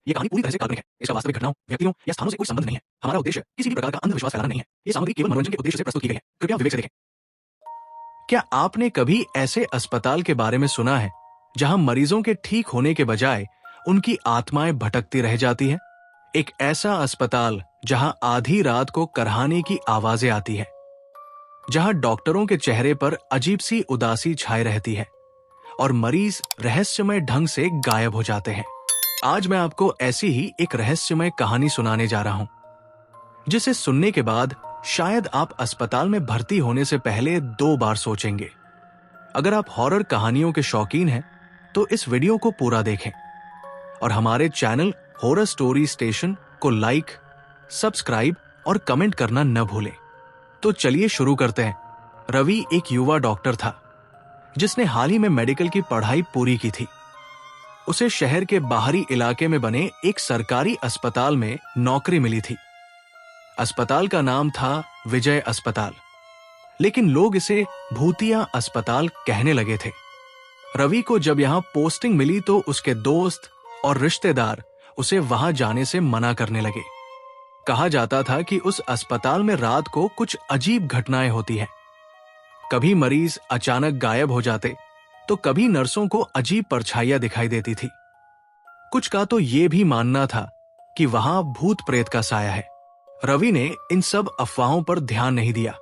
ये कहानी पूरी तरह से काल्पनिक है। इसका वास्तविक घटनाओं, व्यक्तियों या स्थानों से कोई संबंध नहीं है। हमारा उद्देश्य किसी भी प्रकार का अंधविश्वास फैलाना नहीं है। ये सामग्री केवल मनोरंजन के उद्देश्य से प्रस्तुत की गई है। कृपया विवेक से देखें। क्या आपने कभी ऐसे अस्पताल के बारे में सुना है जहां मरीजों के ठीक होने के बजाय उनकी आत्माएं भटकती रह जाती हैं? एक ऐसा अस्पताल जहां आधी रात को करहाने की आवाजें आती है, जहां डॉक्टरों के चेहरे पर अजीब सी उदासी छाए रहती है और मरीज रहस्यमय ढंग से गायब हो जाते हैं। आज मैं आपको ऐसी ही एक रहस्यमय कहानी सुनाने जा रहा हूं, जिसे सुनने के बाद शायद आप अस्पताल में भर्ती होने से पहले 2 बार सोचेंगे। अगर आप हॉरर कहानियों के शौकीन हैं, तो इस वीडियो को पूरा देखें और हमारे चैनल हॉरर स्टोरी स्टेशन को लाइक, सब्सक्राइब और कमेंट करना न भूलें। तो चलिए शुरू करते हैं। रवि एक युवा डॉक्टर था जिसने हाल ही में मेडिकल की पढ़ाई पूरी की थी। उसे शहर के बाहरी इलाके में बने एक सरकारी अस्पताल में नौकरी मिली थी। अस्पताल का नाम था विजय अस्पताल, लेकिन लोग इसे भूतिया अस्पताल कहने लगे थे। रवि को जब यहां पोस्टिंग मिली तो उसके दोस्त और रिश्तेदार उसे वहां जाने से मना करने लगे। कहा जाता था कि उस अस्पताल में रात को कुछ अजीब घटनाएं होती हैं। कभी मरीज अचानक गायब हो जाते, तो कभी नर्सों को अजीब परछाइयां दिखाई देती थी। कुछ का तो ये भी मानना था कि वहां भूत प्रेत का साया है। रवि ने इन सब अफवाहों पर ध्यान नहीं दिया।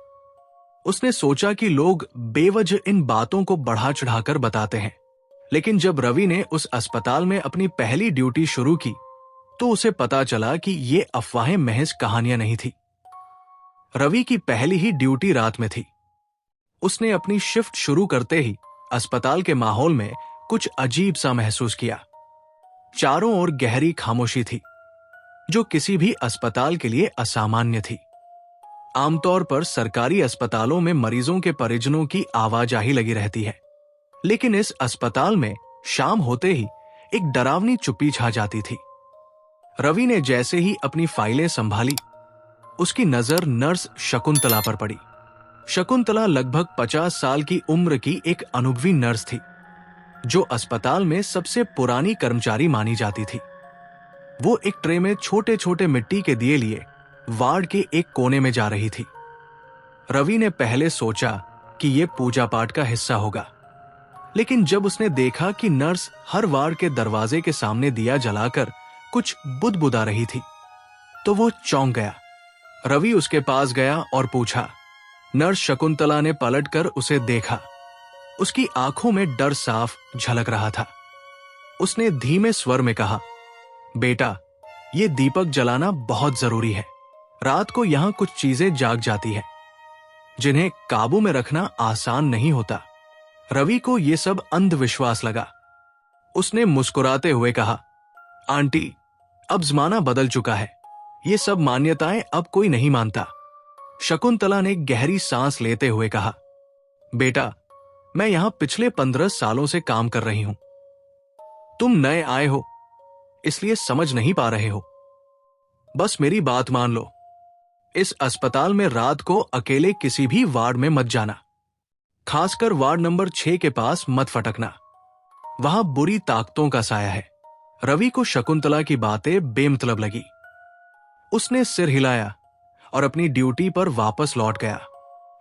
उसने सोचा कि लोग बेवजह इन बातों को बढ़ा चढ़ाकर बताते हैं। लेकिन जब रवि ने उस अस्पताल में अपनी पहली ड्यूटी शुरू की, तो उसे पता चला कि ये अफवाहें महज कहानियां नहीं थी। रवि की पहली ही ड्यूटी रात में थी। उसने अपनी शिफ्ट शुरू करते ही अस्पताल के माहौल में कुछ अजीब सा महसूस किया। चारों ओर गहरी खामोशी थी, जो किसी भी अस्पताल के लिए असामान्य थी। आमतौर पर सरकारी अस्पतालों में मरीजों के परिजनों की आवाजाही लगी रहती है, लेकिन इस अस्पताल में शाम होते ही एक डरावनी चुप्पी छा जाती थी। रवि ने जैसे ही अपनी फाइलें संभाली, उसकी नजर नर्स शकुंतला पर पड़ी। शकुंतला लगभग 50 साल की उम्र की एक अनुभवी नर्स थी, जो अस्पताल में सबसे पुरानी कर्मचारी मानी जाती थी। वो एक ट्रे में छोटे छोटे मिट्टी के दिए लिए वार्ड के एक कोने में जा रही थी। रवि ने पहले सोचा कि यह पूजा पाठ का हिस्सा होगा, लेकिन जब उसने देखा कि नर्स हर वार्ड के दरवाजे के सामने दिया जलाकर कुछ बुदबुदा रही थी, तो वो चौंक गया। रवि उसके पास गया और पूछा। नर्स शकुंतला ने पलटकर उसे देखा। उसकी आंखों में डर साफ झलक रहा था। उसने धीमे स्वर में कहा, बेटा, ये दीपक जलाना बहुत जरूरी है। रात को यहां कुछ चीजें जाग जाती है, जिन्हें काबू में रखना आसान नहीं होता। रवि को यह सब अंधविश्वास लगा। उसने मुस्कुराते हुए कहा, आंटी, अब जमाना बदल चुका है। ये सब मान्यताएं अब कोई नहीं मानता। शकुंतला ने गहरी सांस लेते हुए कहा, बेटा, मैं यहां पिछले 15 सालों से काम कर रही हूं। तुम नए आए हो, इसलिए समझ नहीं पा रहे हो। बस मेरी बात मान लो। इस अस्पताल में रात को अकेले किसी भी वार्ड में मत जाना, खासकर वार्ड नंबर 6 के पास मत फटकना। वहां बुरी ताकतों का साया है। रवि को शकुंतला की बातें बेमतलब लगी। उसने सिर हिलाया और अपनी ड्यूटी पर वापस लौट गया।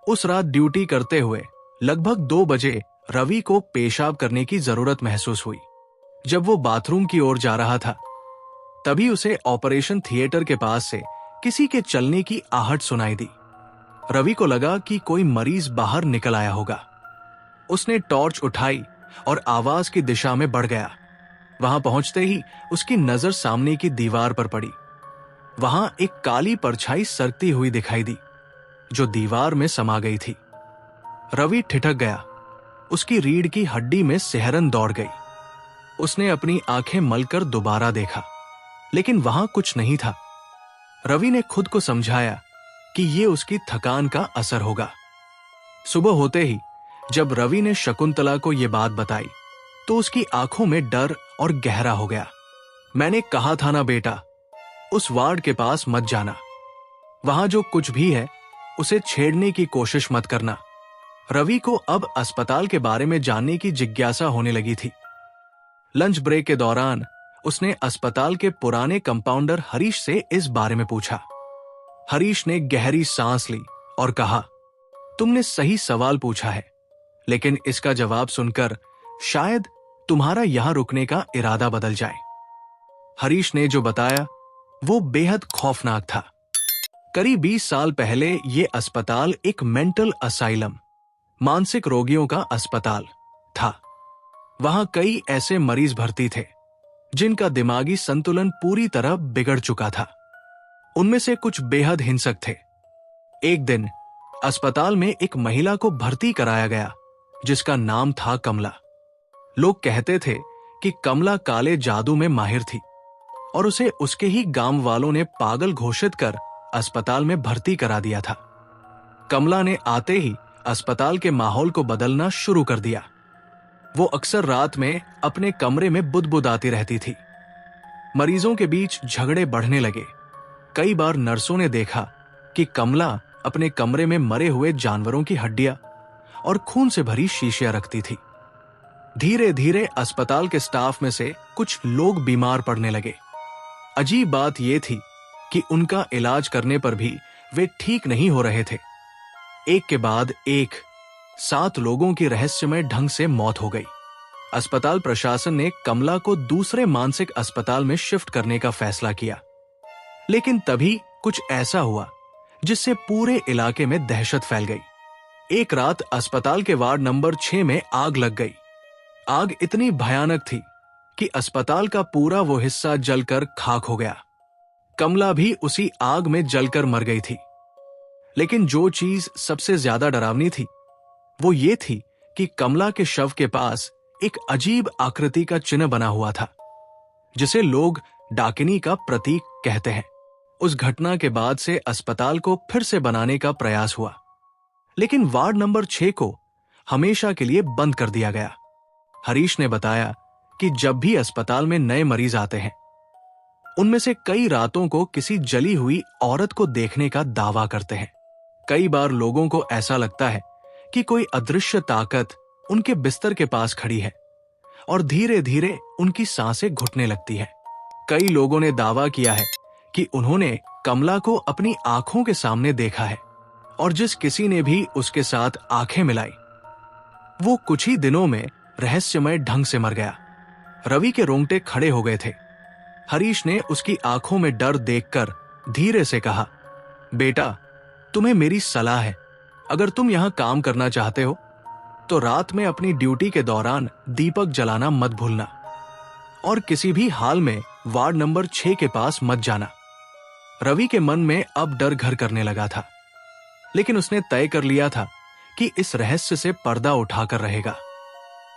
उस रात ड्यूटी करते हुए लगभग 2 बजे रवि को पेशाब करने की जरूरत महसूस हुई। जब वो बाथरूम की ओर जा रहा था, तभी उसे ऑपरेशन थिएटर के पास से किसी के चलने की आहट सुनाई दी। रवि को लगा कि कोई मरीज बाहर निकल आया होगा। उसने टॉर्च उठाई और आवाज की दिशा में बढ़ गया। वहां पहुंचते ही उसकी नजर सामने की दीवार पर पड़ी। वहां एक काली परछाई सरकती हुई दिखाई दी, जो दीवार में समा गई थी। रवि ठिठक गया। उसकी रीढ़ की हड्डी में सिहरन दौड़ गई। उसने अपनी आंखें मलकर दोबारा देखा, लेकिन वहां कुछ नहीं था। रवि ने खुद को समझाया कि यह उसकी थकान का असर होगा। सुबह होते ही जब रवि ने शकुंतला को यह बात बताई, तो उसकी आंखों में डर और गहरा हो गया। मैंने कहा था ना बेटा, उस वार्ड के पास मत जाना। वहां जो कुछ भी है, उसे छेड़ने की कोशिश मत करना। रवि को अब अस्पताल के बारे में जानने की जिज्ञासा होने लगी थी। लंच ब्रेक के दौरान उसने अस्पताल के पुराने कंपाउंडर हरीश से इस बारे में पूछा। हरीश ने गहरी सांस ली और कहा, तुमने सही सवाल पूछा है, लेकिन इसका जवाब सुनकर शायद तुम्हारा यहां रुकने का इरादा बदल जाए। हरीश ने जो बताया वो बेहद खौफनाक था। करीब 20 साल पहले यह अस्पताल एक मेंटल असाइलम, मानसिक रोगियों का अस्पताल था। वहां कई ऐसे मरीज भर्ती थे जिनका दिमागी संतुलन पूरी तरह बिगड़ चुका था। उनमें से कुछ बेहद हिंसक थे। एक दिन अस्पताल में एक महिला को भर्ती कराया गया जिसका नाम था कमला। लोग कहते थे कि कमला काले जादू में माहिर थी और उसे उसके ही गांव वालों ने पागल घोषित कर अस्पताल में भर्ती करा दिया था। कमला ने आते ही अस्पताल के माहौल को बदलना शुरू कर दिया। वो अक्सर रात में अपने कमरे में बुदबुदाती रहती थी। मरीजों के बीच झगड़े बढ़ने लगे। कई बार नर्सों ने देखा कि कमला अपने कमरे में मरे हुए जानवरों की हड्डियां और खून से भरी शीशियां रखती थी। धीरे धीरे अस्पताल के स्टाफ में से कुछ लोग बीमार पड़ने लगे। अजीब बात यह थी कि उनका इलाज करने पर भी वे ठीक नहीं हो रहे थे। एक के बाद एक 7 लोगों की रहस्यमय ढंग से मौत हो गई। अस्पताल प्रशासन ने कमला को दूसरे मानसिक अस्पताल में शिफ्ट करने का फैसला किया, लेकिन तभी कुछ ऐसा हुआ जिससे पूरे इलाके में दहशत फैल गई। एक रात अस्पताल के वार्ड नंबर 6 में आग लग गई। आग इतनी भयानक थी कि अस्पताल का पूरा वो हिस्सा जलकर खाक हो गया। कमला भी उसी आग में जलकर मर गई थी। लेकिन जो चीज सबसे ज्यादा डरावनी थी वो ये थी कि कमला के शव के पास एक अजीब आकृति का चिन्ह बना हुआ था, जिसे लोग डाकिनी का प्रतीक कहते हैं। उस घटना के बाद से अस्पताल को फिर से बनाने का प्रयास हुआ, लेकिन वार्ड नंबर 6 को हमेशा के लिए बंद कर दिया गया। हरीश ने बताया कि जब भी अस्पताल में नए मरीज आते हैं, उनमें से कई रातों को किसी जली हुई औरत को देखने का दावा करते हैं। कई बार लोगों को ऐसा लगता है कि कोई अदृश्य ताकत उनके बिस्तर के पास खड़ी है और धीरे धीरे उनकी सांसें घुटने लगती है। कई लोगों ने दावा किया है कि उन्होंने कमला को अपनी आंखों के सामने देखा है और जिस किसी ने भी उसके साथ आंखें मिलाई वो कुछ ही दिनों में रहस्यमय ढंग से मर गया। रवि के रोंगटे खड़े हो गए थे। हरीश ने उसकी आंखों में डर देखकर धीरे से कहा, बेटा, तुम्हें मेरी सलाह है, अगर तुम यहां काम करना चाहते हो तो रात में अपनी ड्यूटी के दौरान दीपक जलाना मत भूलना और किसी भी हाल में वार्ड नंबर 6 के पास मत जाना। रवि के मन में अब डर घर करने लगा था, लेकिन उसने तय कर लिया था कि इस रहस्य से पर्दा उठाकर रहेगा।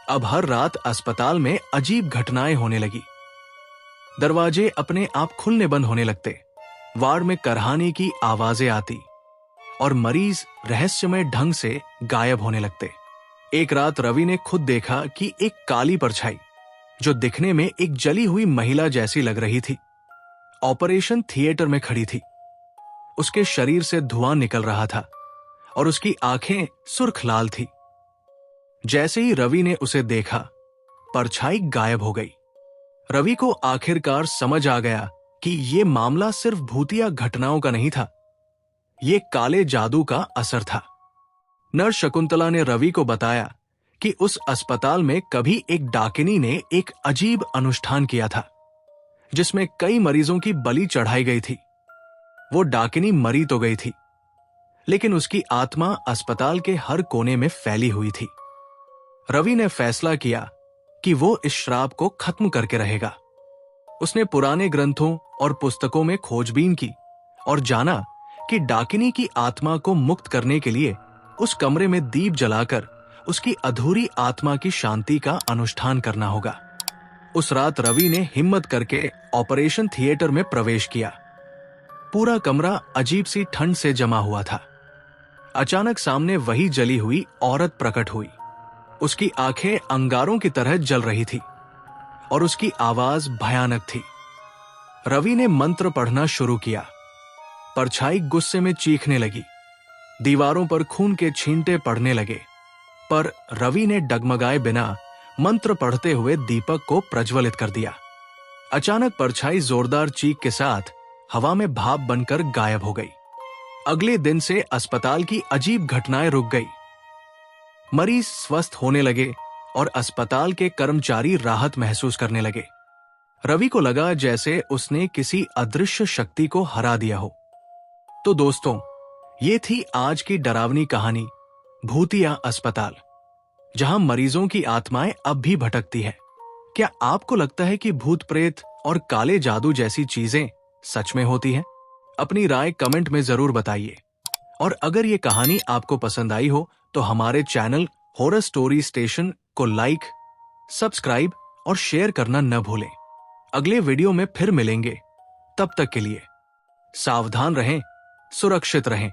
अब हर रात अस्पताल में अजीब घटनाएं होने लगी। दरवाजे अपने आप खुलने बंद होने लगते, वार्ड में करहाने की आवाजें आती और मरीज रहस्यमय ढंग से गायब होने लगते। एक रात रवि ने खुद देखा कि एक काली परछाई, जो दिखने में एक जली हुई महिला जैसी लग रही थी, ऑपरेशन थिएटर में खड़ी थी। उसके शरीर से धुआं निकल रहा था और उसकी आंखें सुर्ख लाल थी। जैसे ही रवि ने उसे देखा, परछाई गायब हो गई। रवि को आखिरकार समझ आ गया कि यह मामला सिर्फ भूतिया घटनाओं का नहीं था, यह काले जादू का असर था। नर्स शकुंतला ने रवि को बताया कि उस अस्पताल में कभी एक डाकिनी ने एक अजीब अनुष्ठान किया था, जिसमें कई मरीजों की बलि चढ़ाई गई थी। वो डाकिनी मरी तो गई थी, लेकिन उसकी आत्मा अस्पताल के हर कोने में फैली हुई थी। रवि ने फैसला किया कि वो इस श्राप को खत्म करके रहेगा। उसने पुराने ग्रंथों और पुस्तकों में खोजबीन की और जाना कि डाकिनी की आत्मा को मुक्त करने के लिए उस कमरे में दीप जलाकर उसकी अधूरी आत्मा की शांति का अनुष्ठान करना होगा। उस रात रवि ने हिम्मत करके ऑपरेशन थिएटर में प्रवेश किया। पूरा कमरा अजीब सी ठंड से जमा हुआ था। अचानक सामने वही जली हुई औरत प्रकट हुई। उसकी आंखें अंगारों की तरह जल रही थी और उसकी आवाज भयानक थी। रवि ने मंत्र पढ़ना शुरू किया। परछाई गुस्से में चीखने लगी। दीवारों पर खून के छींटे पड़ने लगे, पर रवि ने डगमगाए बिना मंत्र पढ़ते हुए दीपक को प्रज्वलित कर दिया। अचानक परछाई जोरदार चीख के साथ हवा में भाप बनकर गायब हो गई। अगले दिन से अस्पताल की अजीब घटनाएं रुक गई। मरीज स्वस्थ होने लगे और अस्पताल के कर्मचारी राहत महसूस करने लगे। रवि को लगा जैसे उसने किसी अदृश्य शक्ति को हरा दिया हो। तो दोस्तों, ये थी आज की डरावनी कहानी, भूतिया अस्पताल, जहां मरीजों की आत्माएं अब भी भटकती है। क्या आपको लगता है कि भूत प्रेत और काले जादू जैसी चीजें सच में होती हैं? अपनी राय कमेंट में जरूर बताइए। और अगर ये कहानी आपको पसंद आई हो तो हमारे चैनल हॉरर स्टोरी स्टेशन को लाइक, सब्सक्राइब और शेयर करना न भूलें। अगले वीडियो में फिर मिलेंगे। तब तक के लिए सावधान रहें, सुरक्षित रहें।